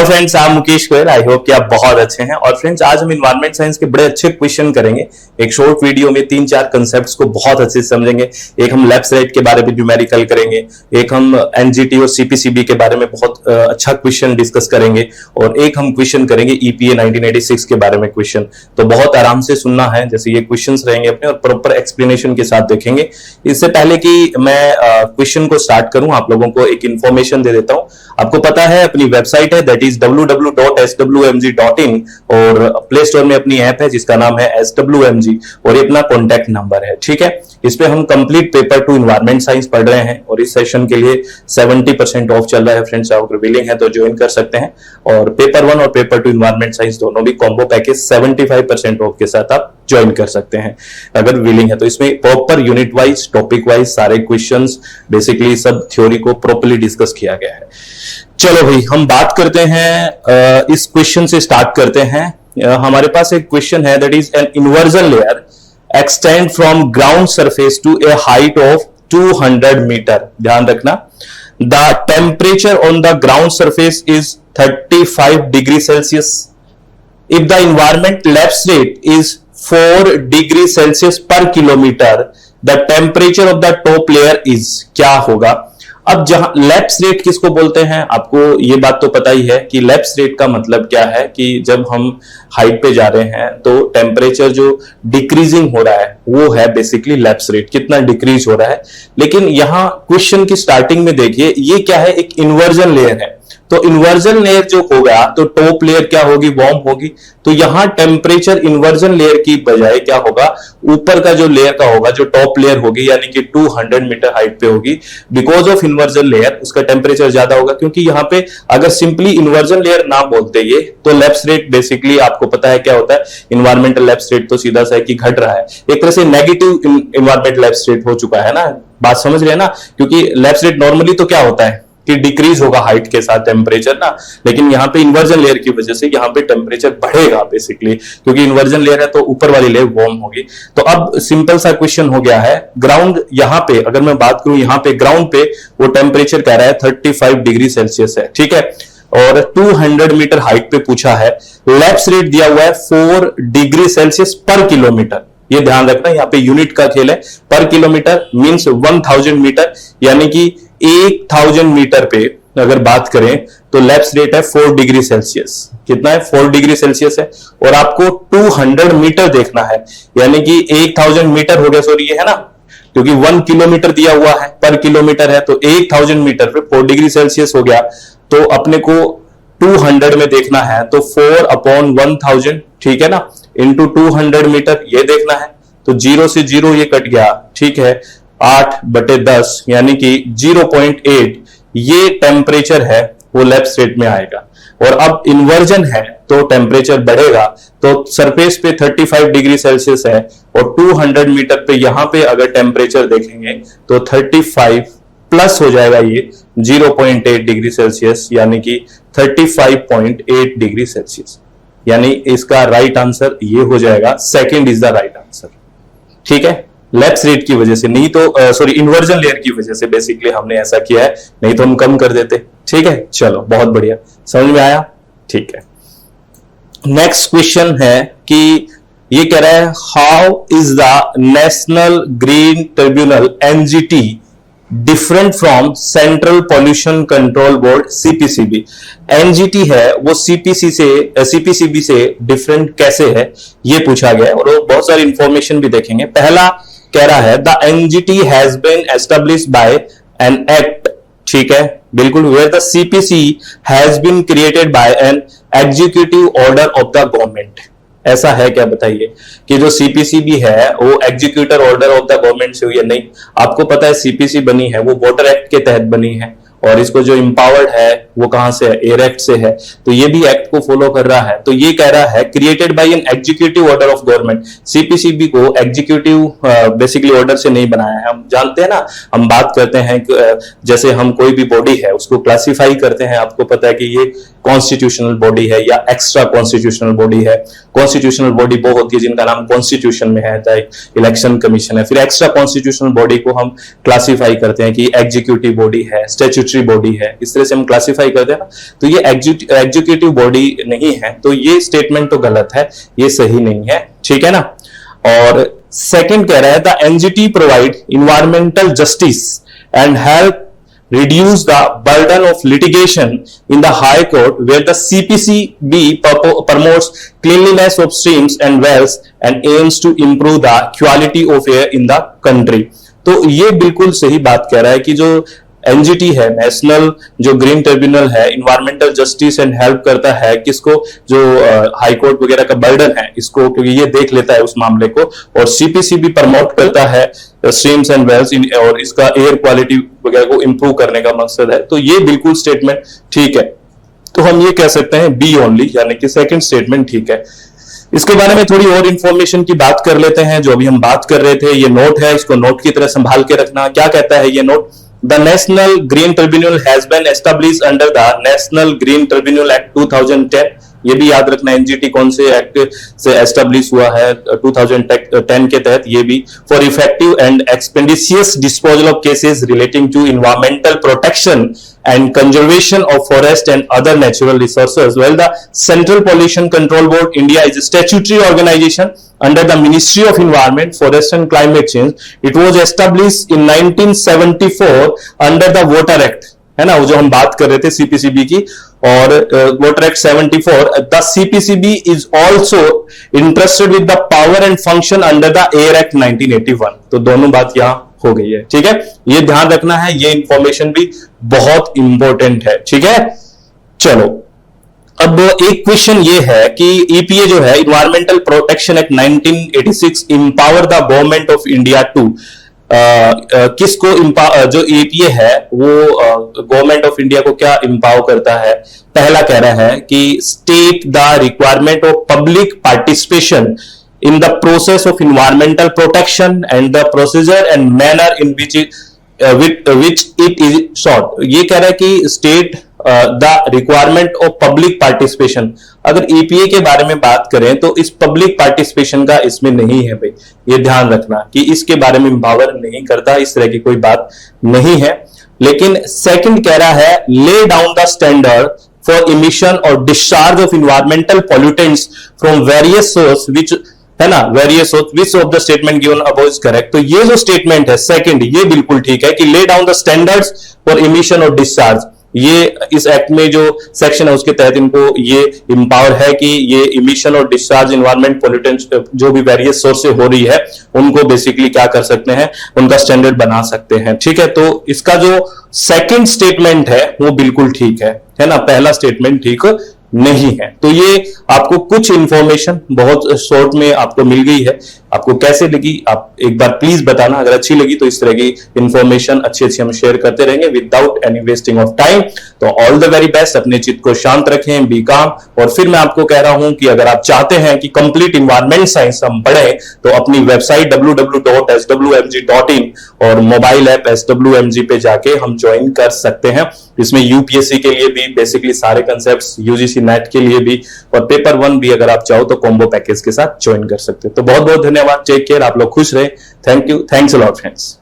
Hello friends, I am Mukesh Goyal. I hope कि आप बहुत अच्छे हैं। और फ्रेंड्स, आज हम इन्वायरमेंट साइंस के बड़े अच्छे क्वेश्चन करेंगे। एक शॉर्ट वीडियो में 3-4 कंसेप्ट्स को बहुत अच्छे से समझेंगे। एक हम लैप्स रेट के बारे में न्यूमेरिकल करेंगे, एक हम एनजीटी और सीपीसीबी के बारे में बहुत अच्छा क्वेश्चन डिस्कस करेंगे, और एक हम क्वेश्चन करेंगे ईपीए 1986 के बारे में क्वेश्चन। तो बहुत आराम से सुनना है, जैसे ये क्वेश्चन रहेंगे अपने, और प्रॉपर एक्सप्लेनेशन के साथ देखेंगे। इससे पहले कि मैं क्वेश्चन को स्टार्ट करूं, आप लोगों को एक इंफॉर्मेशन दे देता हूं। आपको पता है अपनी वेबसाइट है दैट इज www.swmg.in, और प्ले स्टोर में अपनी ऐप है जिसका नाम है SWMG, और ये अपना कॉन्टैक्ट नंबर है। ठीक है, इस पे हम कंप्लीट पेपर 2 इन्वायरमेंट साइंस पढ़ रहे हैं, और इस सेशन के लिए 70% ऑफ चल रहा है फ्रेंड्स। अगर विलिंग है तो ज्वाइन कर सकते हैं। और पेपर 1 और पेपर 2 इन्वायरमेंट साइंस दोनों भी कॉम्बो पैकेज 75% ऑफ के साथ आप ज्वाइन कर सकते हैं अगर विलिंग है तो। इसमें proper unit wise, topic wise सारे क्वेश्चंस, बेसिकली सब थ्योरी को प्रॉपर्ली डिस्कस किया गया है। चलो भाई, हम बात करते हैं, इस क्वेश्चन से स्टार्ट करते हैं। हमारे पास एक क्वेश्चन है that is an inversion layer extend from ground surface to a height of 200 metre. ध्यान रखना, the temperature on the ground surface is 35 degree Celsius. If the environment lapse rate is 4 degree Celsius per kilometre, the temperature of the top layer is, क्या होगा। अब जहां lapse rate किसको बोलते हैं, आपको ये बात तो पता ही है कि लैप्स रेट का मतलब क्या है, कि जब हम हाइट पे जा रहे हैं तो टेम्परेचर जो डिक्रीजिंग हो रहा है वो है बेसिकली लैप्स रेट, कितना डिक्रीज हो रहा है। लेकिन यहां क्वेश्चन की स्टार्टिंग में देखिए, ये क्या है, एक इन्वर्जन लेयर है। तो इन्वर्जन लेयर जो होगा तो टॉप लेयर क्या होगी, वार्म होगी। तो यहां टेम्परेचर इन्वर्जन लेयर की बजाय क्या होगा, ऊपर का जो लेयर का होगा, जो टॉप लेयर होगी, यानी कि 200 मीटर हाइट पे होगी। बिकॉज ऑफ इन्वर्जन लेयर उसका टेम्परेचर ज्यादा होगा, क्योंकि यहां पे अगर सिंपली इन्वर्जन लेयर ना बोलते ये, तो लैप्स रेट बेसिकली आपको पता है क्या होता है, इन्वायरमेंटल लैप्स रेट तो सीधा सा है कि घट रहा है। एक तरह से नेगेटिव इन्वायरमेंटल लैप्स रेट हो चुका है ना, बात समझ रहे हैं ना। क्योंकि लैप्स रेट नॉर्मली तो क्या होता है कि डिक्रीज होगा हाइट के साथ टेम्परेचर ना, लेकिन यहां पे इन्वर्जन लेयर की वजह से यहां पे टेम्परेचर बढ़ेगा बेसिकली, क्योंकि इन्वर्जन लेयर है तो ऊपर वाली लेयर वार्म होगी। तो अब सिंपल सा क्वेश्चन हो गया है, ग्राउंड यहां पे अगर मैं बात करूं, यहां पे ग्राउंड पे वो टेम्परेचर कह रहा है 35 डिग्री सेल्सियस है। ठीक है, और 200 मीटर हाइट पे पूछा है, लैप्स रेट दिया हुआ है 4 डिग्री सेल्सियस पर किलोमीटर। ये ध्यान रखना, यहाँ पे यूनिट का खेल है। पर किलोमीटर मींस 1000 मीटर, यानी कि 1000 मीटर पे अगर बात करें तो लैप्स रेट है 4 डिग्री सेल्सियस। कितना है, 4 डिग्री सेल्सियस है। और आपको 200 मीटर देखना है, यानी कि 1000 मीटर हो गया, सॉरी ये है ना, क्योंकि 1 किलोमीटर दिया हुआ है, पर किलोमीटर है, तो 1000 मीटर पे 4 डिग्री सेल्सियस हो गया। तो अपने को 200 में देखना है, तो 4/1000, ठीक है ना, इंटू 200 मीटर ये देखना है। तो 0 से 0 ये कट गया, ठीक है, 8/10 यानी कि 0.8 ये टेम्परेचर है, वो लैप्स रेट में आएगा। और अब इन्वर्जन है तो टेम्परेचर बढ़ेगा, तो सरफेस पे 35 डिग्री सेल्सियस है, और 200 मीटर पे यहां पे अगर टेम्परेचर देखेंगे तो 35 प्लस हो जाएगा ये 0.8 डिग्री सेल्सियस, यानी कि 35.8 डिग्री सेल्सियस। यानी इसका राइट आंसर ये हो जाएगा, second is the right answer. ठीक है, लैप्स रेट की वजह से, नहीं तो सॉरी इन्वर्जन लेयर की वजह से बेसिकली हमने ऐसा किया है, नहीं तो हम कम कर देते। ठीक है, चलो बहुत बढ़िया, समझ में आया। ठीक है, नेक्स्ट क्वेश्चन है कि ये कह रहा है, how is the national green tribunal NGT different from central pollution control board CPCB। NGT है वो CPCB से डिफरेंट कैसे है, ये पूछा गया है, और बहुत सारी इंफॉर्मेशन भी देखेंगे। पहला कह रहा है, the NGT has been established by an act, ठीक है, बिल्कुल, where the CPC has been created by an executive order of the government. ऐसा है क्या, बताइए, कि जो CPCB है वो executive order of the government से हुई है? नहीं, आपको पता है CPC बनी है वो वॉटर एक्ट के तहत बनी है, और इसको जो इंपावर्ड है वो कहां से है, एयर एक्ट से है। तो ये भी एक्ट को फॉलो कर रहा है। तो ये कह रहा है created by an executive order of government. CPCB को एग्जीक्यूटिव बेसिकली ऑर्डर से नहीं बनाया है। हम जानते हैं ना, हम बात करते हैं जैसे हम कोई भी बॉडी है उसको क्लासिफाई करते हैं, आपको पता है कि ये कॉन्स्टिट्यूशनल बॉडी है या एक्स्ट्रा कॉन्स्टिट्यूशनल बॉडी है। कॉन्स्टिट्यूशनल बॉडी वो होती है जिनका नाम कॉन्स्टिट्यूशन में है, चाहे इलेक्शन कमीशन है। फिर एक्स्ट्रा कॉन्स्टिट्यूशनल बॉडी को हम क्लासिफाई करते हैं कि एग्जीक्यूटिव बॉडी है, स्टैट्यूटरी स्टैट्यूटरी बॉडी है, इस तरह से हम क्लासिफाई करते हैं ना, तो ये एग्जीक्यूटिव बॉडी नहीं है, तो ये स्टेटमेंट तो गलत है, ये सही नहीं है, ठीक है ना। और सेकंड कह रहा है the NGT provide environmental justice and help reduce the burden of litigation in the high court where the CPCB promotes cleanliness of streams and wells and aims to improve the quality of air in the country। तो ये बिल्कुल सही बात कह रहा है कि जो एनजीटी है, नेशनल जो ग्रीन ट्रिब्यूनल है, इन्वायरमेंटल जस्टिस एंड हेल्प करता है किसको, जो हाई कोर्ट वगैरह का बर्डन है इसको, क्योंकि ये देख लेता है उस मामले को, और सीपीसीबी प्रमोट करता है स्ट्रीम्स एंड वेल्स और इसका एयर क्वालिटी वगैरह को इंप्रूव करने का मकसद है। तो ये बिल्कुल स्टेटमेंट ठीक है, तो हम ये कह सकते हैं बी ओनली, यानी कि सेकंड स्टेटमेंट ठीक है। इसके बारे में थोड़ी और इंफॉर्मेशन की बात कर लेते हैं, जो अभी हम बात कर रहे थे। ये नोट है, इसको नोट की तरह संभाल के रखना। क्या कहता है ये note? The National Green Tribunal has been established under the National Green Tribunal Act 2010। ये भी याद रखना, एनजीटी कौन से एक्ट से एस्टेब्लिश हुआ है, 2010 के तहत। ये भी for effective and expeditious disposal of cases relating to environmental protection and conservation of forest and other natural resources, while the Central Pollution Control Board India is a statutory organization under the Ministry of Environment, Forest and Climate Change. It was established in 1974 under the Water Act, है ना, वो जो हम बात कर रहे थे CPCB की, और Water Act 74। The CPCB is also interested with the power and function under the Air Act 1981। तो दोनों बात यहां हो गई है, ठीक है, ये ध्यान रखना है, ये इंफॉर्मेशन भी बहुत इंपॉर्टेंट है, ठीक है। चलो, अब एक क्वेश्चन ये है कि ईपीए जो है, environmental protection act 1986, empower the government of India to, किसको जो ईपीए है वो गवर्नमेंट ऑफ इंडिया को क्या इंपावर करता है? पहला कह रहा है कि state the requirement of public participation in the process of environmental protection and the procedure and manner in which it is sought। ये कह रहा है कि state the requirement of public participation. अगर ईपीए के बारे में बात करें तो इस पब्लिक पार्टिसिपेशन का इसमें नहीं है भाई, ये ध्यान रखना कि इसके बारे में इंपावर नहीं करता, इस तरह की कोई बात नहीं है। लेकिन सेकंड कह रहा है lay down the standard for emission और discharge of environmental pollutants from various source which, है ना, various which of the statement given above is correct. तो ये जो स्टेटमेंट है सेकंड, ये बिल्कुल ठीक है कि ले down the standards for emission और डिस्चार्ज। ये इस एक्ट में जो सेक्शन है उसके तहत इनको ये इंपावर है कि ये इमिशन और डिस्चार्ज इन्वायरमेंट पोल्यूटेंट्स जो भी वेरियस सोर्स से हो रही है उनको बेसिकली क्या कर सकते हैं, उनका स्टैंडर्ड बना सकते हैं, ठीक है। तो इसका जो सेकंड स्टेटमेंट है वो बिल्कुल ठीक है ना, पहला स्टेटमेंट ठीक नहीं है। तो ये आपको कुछ इंफॉर्मेशन बहुत शॉर्ट में आपको मिल गई है। आपको कैसे लगी आप एक बार प्लीज बताना, अगर अच्छी लगी तो इस तरह की इंफॉर्मेशन अच्छी अच्छी हम शेयर करते रहेंगे without any wasting of time. तो ऑल द वेरी बेस्ट, अपने चित्त को शांत रखें, बी काम। और फिर मैं आपको कह रहा हूं कि अगर आप चाहते हैं कि कंप्लीट इन्वायरमेंट साइंस हम पढ़ें तो अपनी वेबसाइट www.swmg.in और मोबाइल ऐप SWMG पे जाके हम ज्वाइन कर सकते हैं। इसमें यूपीएससी के लिए भी बेसिकली सारे कंसेप्ट्स, यूजीसी नेट के लिए भी और पेपर 1 भी अगर आप चाहो तो कॉम्बो पैकेज के साथ ज्वाइन कर सकते हैं। तो बहुत बहुत धन्यवाद, टेक केयर, आप लोग खुश रहे। Thank you, thanks a lot friends.